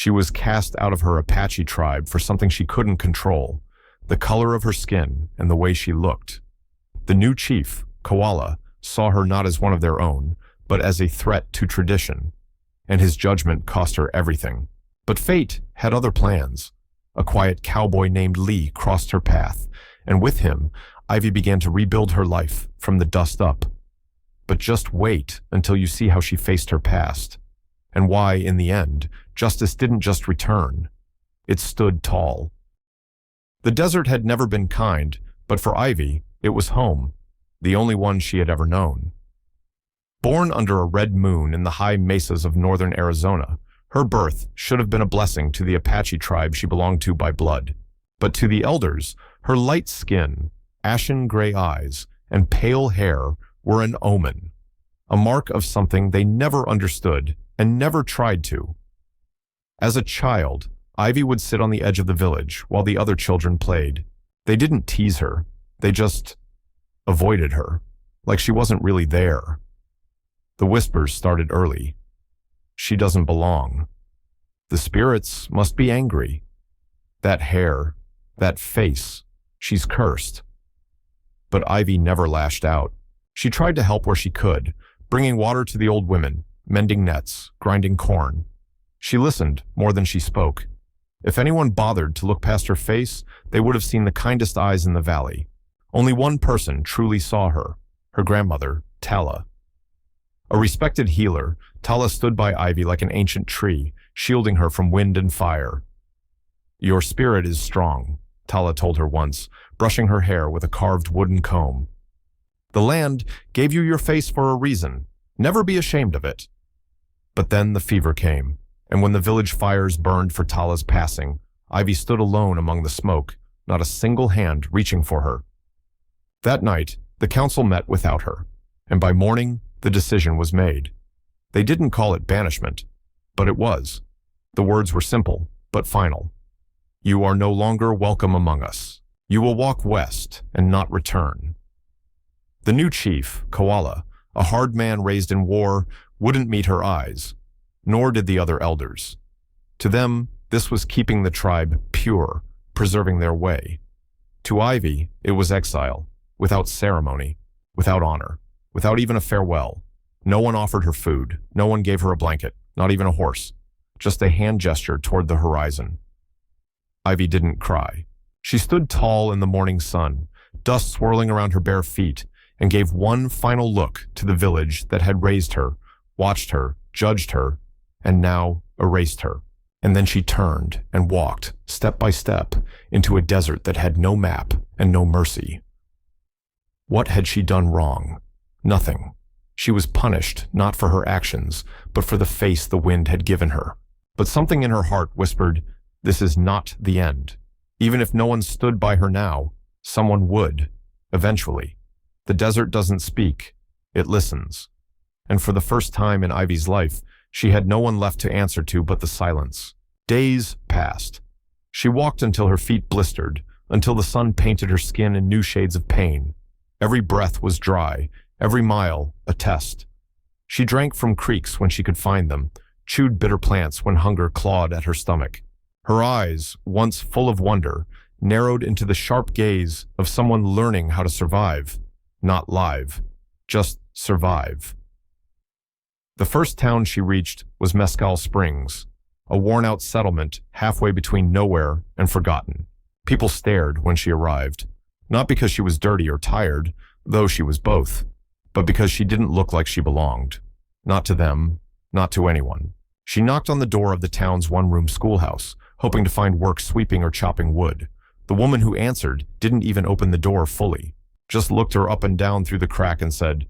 She was cast out of her Apache tribe for something she couldn't control, the color of her skin and the way she looked. The new chief, Koala, saw her not as one of their own, but as a threat to tradition, and his judgment cost her everything. But fate had other plans. A quiet cowboy named Lee crossed her path, and with him, Ivy began to rebuild her life from the dust up. But just wait until you see how she faced her past, and why, in the end, justice didn't just return. It stood tall. The desert had never been kind, but for Ivy, it was home, the only one she had ever known. Born under a red moon in the high mesas of northern Arizona, her birth should have been a blessing to the Apache tribe she belonged to by blood. But to the elders, her light skin, ashen gray eyes, and pale hair were an omen, a mark of something they never understood and never tried to. As a child, Ivy would sit on the edge of the village while the other children played. They didn't tease her, they just avoided her, like she wasn't really there. The whispers started early. She doesn't belong. The spirits must be angry. That hair, that face, she's cursed. But Ivy never lashed out. She tried to help where she could, bringing water to the old women, mending nets, grinding corn. She listened more than she spoke. If anyone bothered to look past her face, they would have seen the kindest eyes in the valley. Only one person truly saw her grandmother, Tala. A respected healer, Tala stood by Ivy like an ancient tree, shielding her from wind and fire. "Your spirit is strong," Tala told her once, brushing her hair with a carved wooden comb. "The land gave you your face for a reason. Never be ashamed of it." But then the fever came, and when the village fires burned for Tala's passing, Ivy stood alone among the smoke, not a single hand reaching for her. That night, the council met without her, and by morning, the decision was made. They didn't call it banishment, but it was. The words were simple, but final. "You are no longer welcome among us. You will walk west and not return." The new chief, Koala, a hard man raised in war, wouldn't meet her eyes, nor did the other elders. To them, this was keeping the tribe pure, preserving their way. To Ivy, it was exile, without ceremony, without honor, without even a farewell. No one offered her food, no one gave her a blanket, not even a horse, just a hand gesture toward the horizon. Ivy didn't cry. She stood tall in the morning sun, dust swirling around her bare feet, and gave one final look to the village that had raised her, watched her, judged her, and now erased her. And then she turned and walked, step by step, into a desert that had no map and no mercy. What had she done wrong? Nothing. She was punished not for her actions, but for the face the wind had given her. But something in her heart whispered, "This is not the end." Even if no one stood by her now, someone would, eventually. The desert doesn't speak, it listens. And for the first time in Ivy's life, she had no one left to answer to but the silence. Days passed. She walked until her feet blistered, until the sun painted her skin in new shades of pain. Every breath was dry, every mile a test. She drank from creeks when she could find them, chewed bitter plants when hunger clawed at her stomach. Her eyes, once full of wonder, narrowed into the sharp gaze of someone learning how to survive. Not live, just survive. The first town she reached was Mescal Springs, a worn-out settlement halfway between nowhere and forgotten. People stared when she arrived, not because she was dirty or tired, though she was both, but because she didn't look like she belonged. Not to them, not to anyone. She knocked on the door of the town's one-room schoolhouse, hoping to find work sweeping or chopping wood. The woman who answered didn't even open the door fully, just looked her up and down through the crack and said,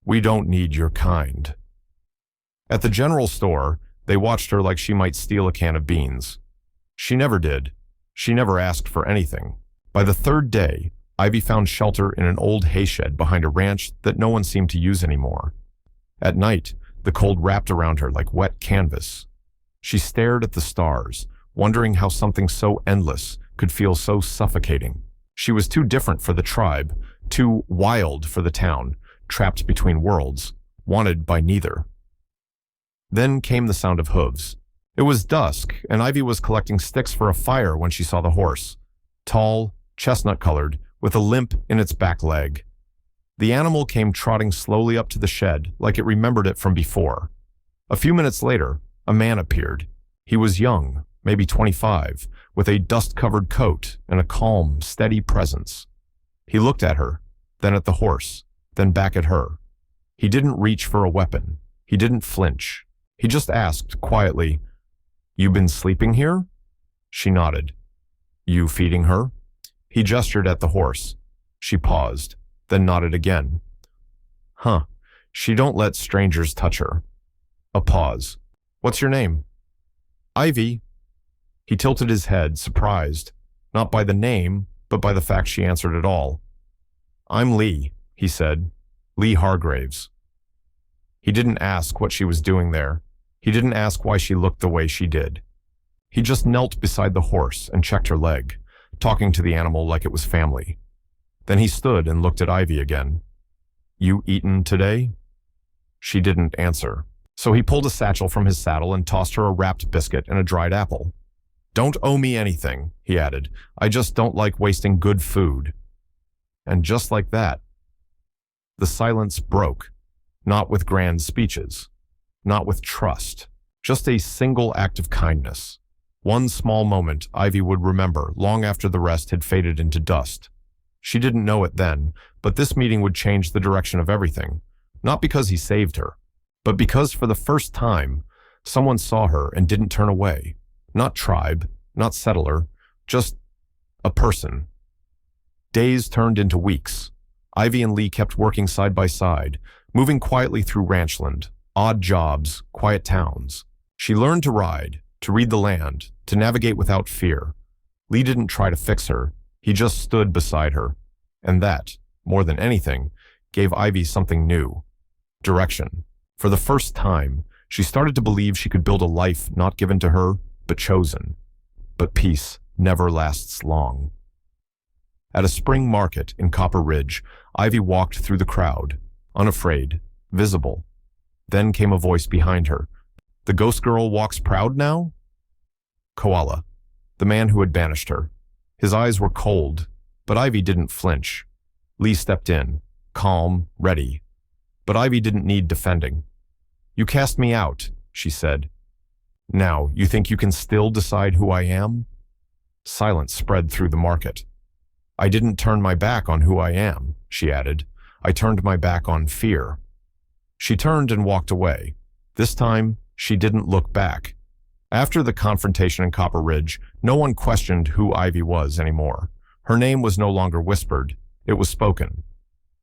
"We don't need your kind." At the general store, they watched her like she might steal a can of beans. She never did. She never asked for anything. By the third day, Ivy found shelter in an old hayshed behind a ranch that no one seemed to use anymore. At night, the cold wrapped around her like wet canvas. She stared at the stars, wondering how something so endless could feel so suffocating. She was too different for the tribe, too wild for the town, trapped between worlds, wanted by neither. Then came the sound of hooves. It was dusk, and Ivy was collecting sticks for a fire when she saw the horse. Tall, chestnut-colored, with a limp in its back leg. The animal came trotting slowly up to the shed, like it remembered it from before. A few minutes later, a man appeared. He was young, maybe 25, with a dust-covered coat and a calm, steady presence. He looked at her, then at the horse, then back at her. He didn't reach for a weapon. He didn't flinch. He just asked, quietly, "You been sleeping here?" She nodded. "You feeding her?" He gestured at the horse. She paused, then nodded again. "Huh, she don't let strangers touch her." A pause. "What's your name?" "Ivy." He tilted his head, surprised, not by the name, but by the fact she answered at all. "I'm Lee," he said. "Lee Hargraves." He didn't ask what she was doing there. He didn't ask why she looked the way she did. He just knelt beside the horse and checked her leg, talking to the animal like it was family. Then he stood and looked at Ivy again. "You eaten today?" She didn't answer. So he pulled a satchel from his saddle and tossed her a wrapped biscuit and a dried apple. "Don't owe me anything," he added. "I just don't like wasting good food." And just like that, the silence broke, not with grand speeches, not with trust, just a single act of kindness. One small moment Ivy would remember long after the rest had faded into dust. She didn't know it then, but this meeting would change the direction of everything, not because he saved her, but because for the first time, someone saw her and didn't turn away. Not tribe, not settler, just a person. Days turned into weeks. Ivy and Lee kept working side by side, moving quietly through ranchland, odd jobs, quiet towns. She learned to ride, to read the land, to navigate without fear. Lee didn't try to fix her. He just stood beside her. And that, more than anything, gave Ivy something new. Direction. For the first time, she started to believe she could build a life not given to her, but chosen. But peace never lasts long. At a spring market in Copper Ridge, Ivy walked through the crowd, unafraid, visible. Then came a voice behind her. "The ghost girl walks proud now?" Koala, the man who had banished her. His eyes were cold, but Ivy didn't flinch. Lee stepped in, calm, ready. But Ivy didn't need defending. "You cast me out," she said. "Now, you think you can still decide who I am?" Silence spread through the market. "I didn't turn my back on who I am," she added. "I turned my back on fear." She turned and walked away. This time, she didn't look back. After the confrontation in Copper Ridge, no one questioned who Ivy was anymore. Her name was no longer whispered. It was spoken.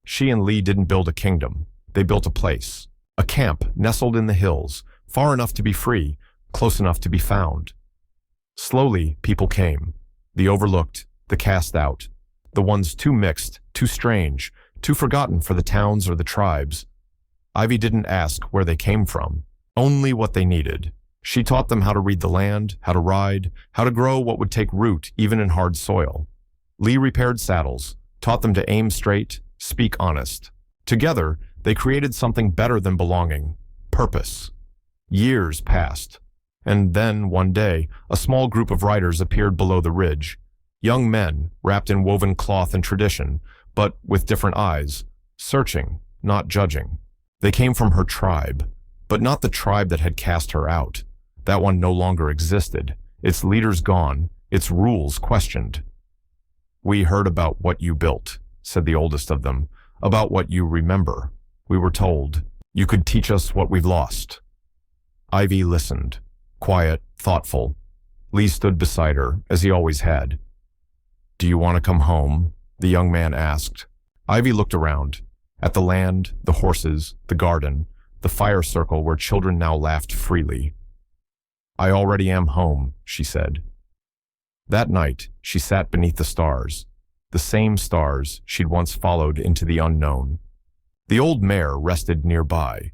She and Lee didn't build a kingdom. They built a place. A camp nestled in the hills, far enough to be free, close enough to be found. Slowly, people came. The overlooked, the cast out. The ones too mixed, too strange, too forgotten for the towns or the tribes. Ivy didn't ask where they came from, only what they needed. She taught them how to read the land, how to ride, how to grow what would take root even in hard soil. Lee repaired saddles, taught them to aim straight, speak honest. Together, they created something better than belonging, purpose. Years passed, and then, one day, a small group of riders appeared below the ridge. Young men, wrapped in woven cloth and tradition, but with different eyes, searching, not judging. They came from her tribe, but not the tribe that had cast her out. That one no longer existed, its leaders gone, its rules questioned. "We heard about what you built," said the oldest of them, "about what you remember. We were told you could teach us what we've lost." Ivy listened, quiet, thoughtful. Lee stood beside her, as he always had. "Do you want to come home?" the young man asked. Ivy looked around, at the land, the horses, the garden, the fire circle where children now laughed freely. "I already am home," she said. That night, she sat beneath the stars, the same stars she'd once followed into the unknown. The old mare rested nearby.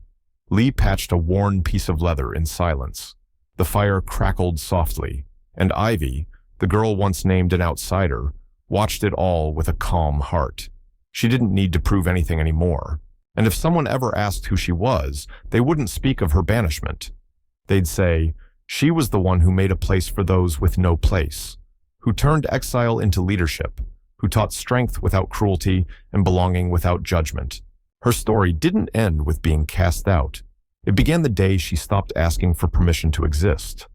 Lee patched a worn piece of leather in silence. The fire crackled softly, and Ivy, the girl once named an outsider, watched it all with a calm heart. She didn't need to prove anything anymore. And if someone ever asked who she was, they wouldn't speak of her banishment. They'd say, She was the one who made a place for those with no place, who turned exile into leadership, who taught strength without cruelty and belonging without judgment. Her story didn't end with being cast out. It began the day she stopped asking for permission to exist.